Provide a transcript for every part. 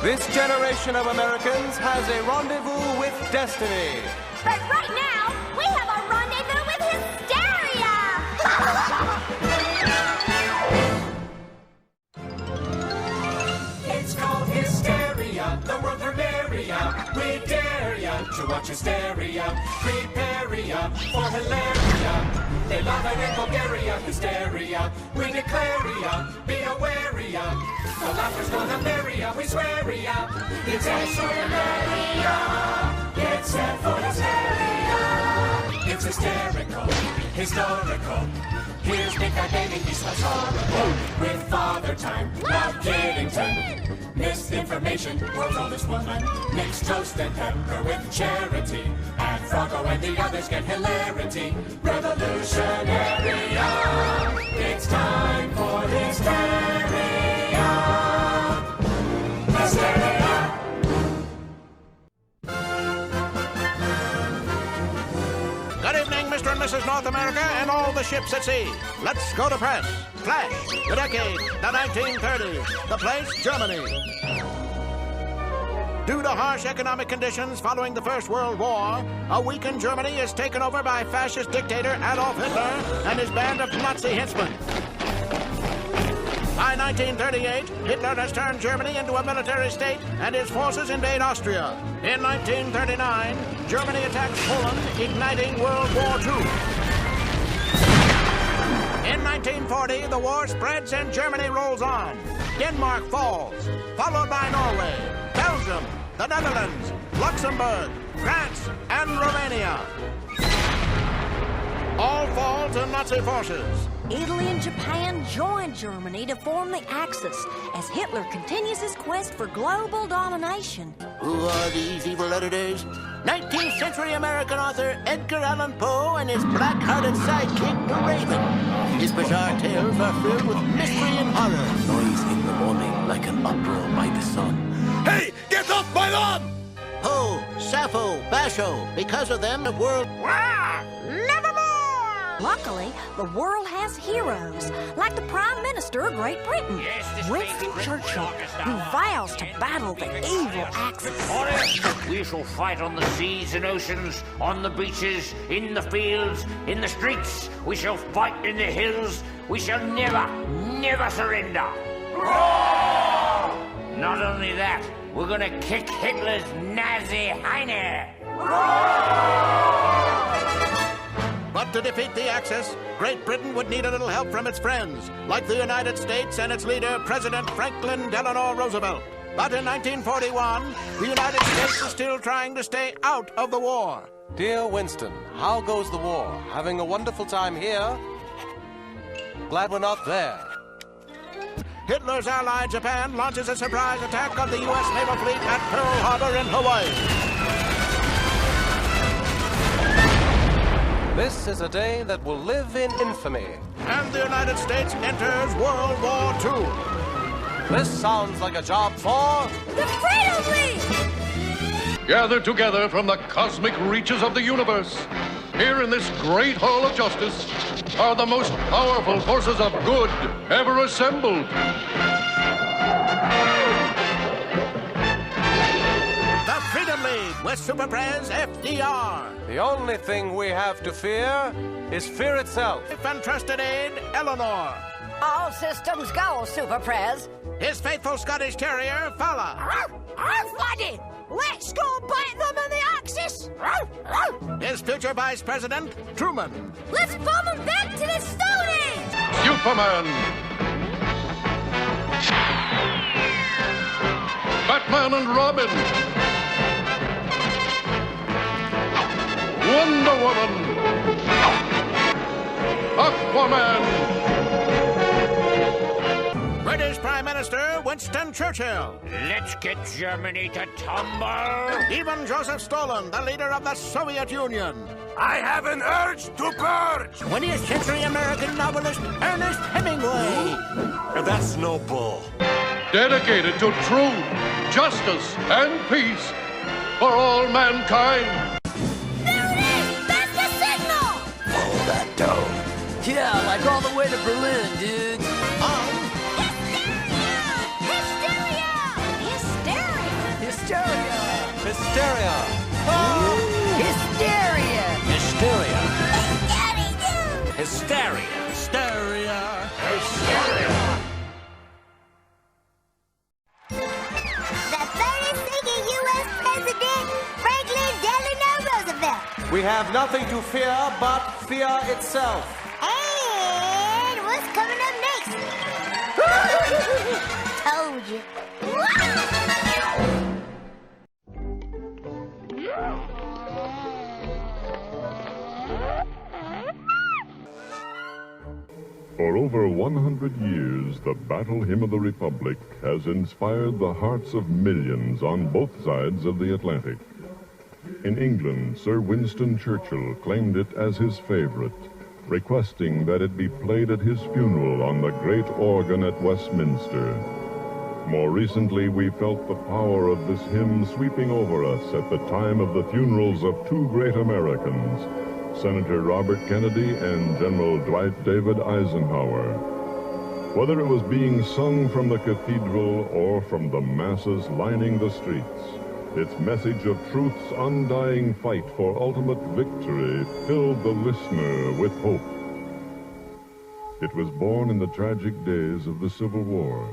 This generation of Americans has a rendezvous with destiny. But right now, we have a rendezvous with hysteria! It's called Hysteria, the world premiere. We dare ya to watch Hysteria. Prepare ya for hilaria. They love it in Bulgaria, Hysteria. We declare ya, be aware ya. The laughter's gonna marry ya, we swear ya. It's Hysteria. It's set for hysteria. It's hysterical, historical. Here's Big Bad Baby, he smells horrible. With Father Time, Love Kiddington. Misinformation, world's oldest woman. Mix toast and pepper with charity. And Froggo and the others get hilarity. Revolutionary. It's time for hysteria. Hysteria. Good evening, Mr. and Mrs. North America and all the ships at sea. Let's go to press. Flash. The decade, the 1930s. The place, Germany. Due to harsh economic conditions following the First World War, a weakened Germany is taken over by fascist dictator Adolf Hitler and his band of Nazi henchmen. By 1938, Hitler has turned Germany into a military state and his forces invade Austria. In 1939, Germany attacks Poland, igniting World War II. In 1940, the war spreads and Germany rolls on. Denmark falls, followed by Norway, Belgium, the Netherlands, Luxembourg, France, and Romania. All fall to Nazi forces. Italy and Japan joined Germany to form the Axis as Hitler continues his quest for global domination. Who are these evil editors? 19th century American author Edgar Allan Poe and his black-hearted sidekick, the Raven. His bizarre tales are filled with mystery and horror. Noise in the morning like an uproar by the sun. Hey, get off my lawn! Poe, Sappho, Basho, because of them the world... Nevermore! Luckily, the world has heroes, like the Prime Minister of Great Britain, Winston Churchill, who vows to battle the evil Axis. We shall fight on the seas and oceans, on the beaches, in the fields, in the streets. We shall fight in the hills. We shall never, never surrender. Not only that, we're gonna kick Hitler's Nazi Heine. But to defeat the Axis, Great Britain would need a little help from its friends, like the United States and its leader, President Franklin Delano Roosevelt. But in 1941, the United States is still trying to stay out of the war. Dear Winston, how goes the war? Having a wonderful time here? Glad we're not there. Hitler's ally, Japan, launches a surprise attack on the U.S. naval fleet at Pearl Harbor in Hawaii. This is a day that will live in infamy. And the United States enters World War II. This sounds like a job for... The Freedom League! Gathered together from the cosmic reaches of the universe, here in this great hall of justice, are the most powerful forces of good ever assembled. The Freedom League with Super Prez FDR. The only thing we have to fear is fear itself. And trusted aide, Eleanor. All systems go, Super Prez. His faithful Scottish Terrier, Fala. Buddy, let's go bite them in the Axis! His future Vice President, Truman. Let's bomb them back to the Stone Age! Superman. Batman and Robin. Wonder Woman. Aquaman. British Prime Minister Winston Churchill. Let's get Germany to tumble. Even Joseph Stalin, the leader of the Soviet Union. I have an urge to purge! 20th century American novelist Ernest Hemingway. That's no bull. Dedicated to truth, justice, and peace for all mankind. Yeah, like all the way to Berlin, dude. Hysteria! Hysteria! Hysteria! Hysteria! Hysteria! Hysteria. The 32nd U.S. President, Franklin Delano Roosevelt. We have nothing to fear but fear itself. And what's coming up next? Told you. For over 100 years, the Battle Hymn of the Republic has inspired the hearts of millions on both sides of the Atlantic. In England, Sir Winston Churchill claimed it as his favorite, requesting that it be played at his funeral on the great organ at Westminster. More recently, we felt the power of this hymn sweeping over us at the time of the funerals of two great Americans, Senator Robert Kennedy and General Dwight David Eisenhower. Whether it was being sung from the cathedral or from the masses lining the streets, its message of truth's undying fight for ultimate victory filled the listener with hope. It was born in the tragic days of the Civil War.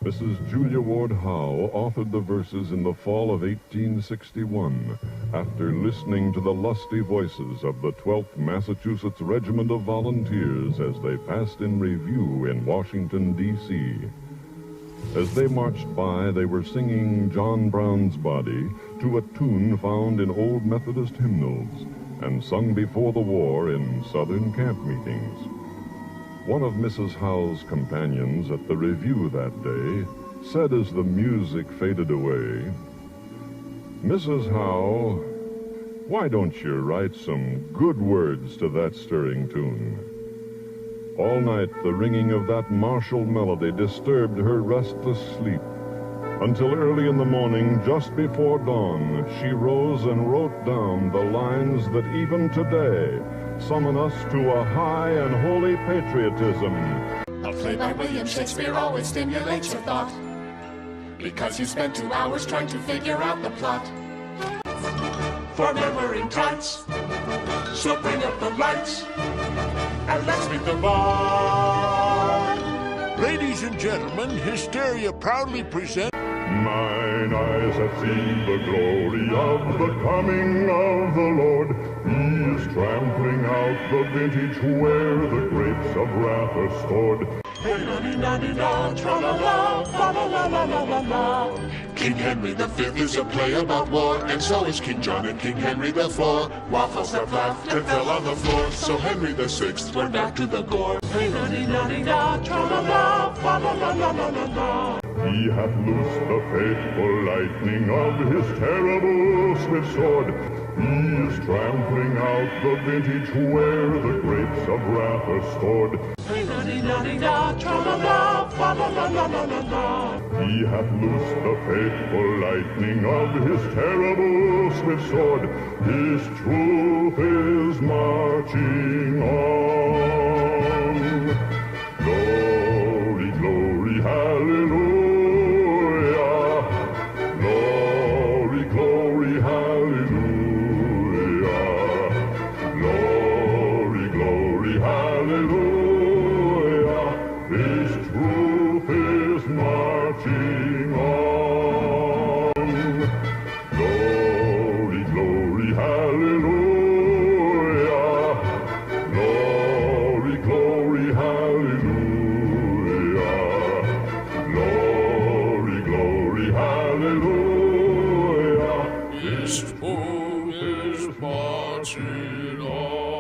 Mrs. Julia Ward Howe authored the verses in the fall of 1861 after listening to the lusty voices of the 12th Massachusetts Regiment of Volunteers as they passed in review in Washington, D.C. As they marched by, they were singing John Brown's Body to a tune found in old Methodist hymnals and sung before the war in Southern camp meetings. One of Mrs. Howe's companions at the review that day said as the music faded away, "Mrs. Howe, why don't you write some good words to that stirring tune?" All night the ringing of that martial melody disturbed her restless sleep. Until early in the morning, just before dawn, she rose and wrote down the lines that even today summon us to a high and holy patriotism. A play by William Shakespeare always stimulates your thought, because you spent 2 hours trying to figure out the plot. For memory tights, so bring up the lights, and let's meet the bard. Ladies and gentlemen, Hysteria proudly presents... Mine eyes have seen the glory of the coming of the Lord. He is trampling out the vintage where the grapes of wrath are stored. Hey-na-dee-na-dee-na, tra-la-la, fa-la-la-la-la-la-la. King Henry V is a play about war, and so is King John and King Henry IV. Waffles have laughed and fell on the floor, so Henry VI went back to the gore. Hey-na-dee-na-dee-na, tra-la-la, fa-la-la-la-la-la-la. He hath loosed the fateful lightning of his terrible swift sword. He is trampling out the vintage where the grapes of wrath are stored. Hey-na-dee-na-dee-na, tra-la-la, fa-la-la-la-la-la-la. He hath loosed the fateful lightning of his terrible swift sword. His truth is marching on. Glory, glory, hallelujah. Glory, glory, hallelujah. Glory, glory, hallelujah. His truth is marching on. Glory, glory, hallelujah. Glory, glory, hallelujah. Glory, glory, hallelujah. His truth is marching on.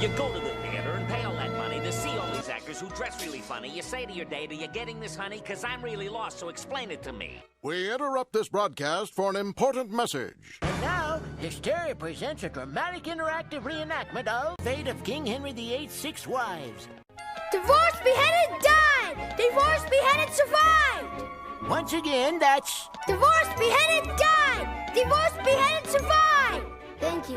You go to the theater and pay all that money to see all these actors who dress really funny. You say to your date, "Are you getting this, honey? Because I'm really lost, so explain it to me." We interrupt this broadcast for an important message. And now, Hysteria presents a dramatic interactive reenactment of Fate of King Henry VIII's 6 Wives. Divorced, beheaded, died! Divorced, beheaded, survived! Once again, that's... Divorced, beheaded, died! Divorced, beheaded, survived! Thank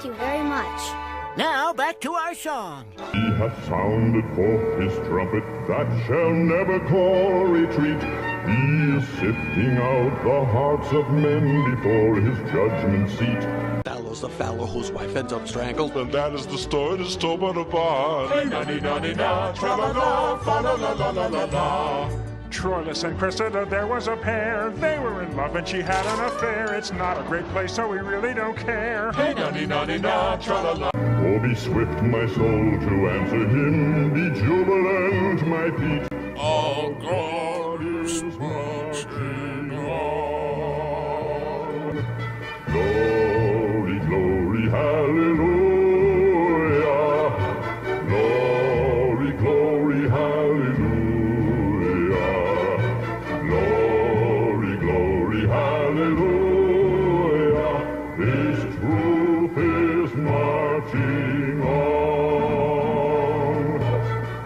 you very much. Now, back to our song. He hath sounded forth his trumpet that shall never call retreat. He is sifting out the hearts of men before his judgment seat. Fallow's the fallow whose wife ends up strangled. And that is the story that's told by the bard. Hey, na-ni-na-ni-na, tra-la-la, fa-la-la-la-la-la-la. Troilus and Cressida, there was a pair. They were in love and she had an affair. It's not a great place, so we really don't care. Hey, na-ni-na-ni-na, tra-la-la. Oh, be swift, my soul, to answer him. Be jubilant, my feet. All God is marching on. Glory, glory, hallelujah. Glory, glory, hallelujah. Glory, glory, hallelujah. His truth is marching on.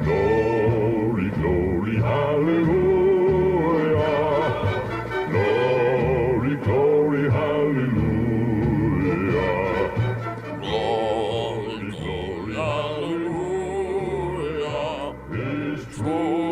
Glory, glory, hallelujah. Glory, glory, hallelujah. Glory, glory, hallelujah. His truth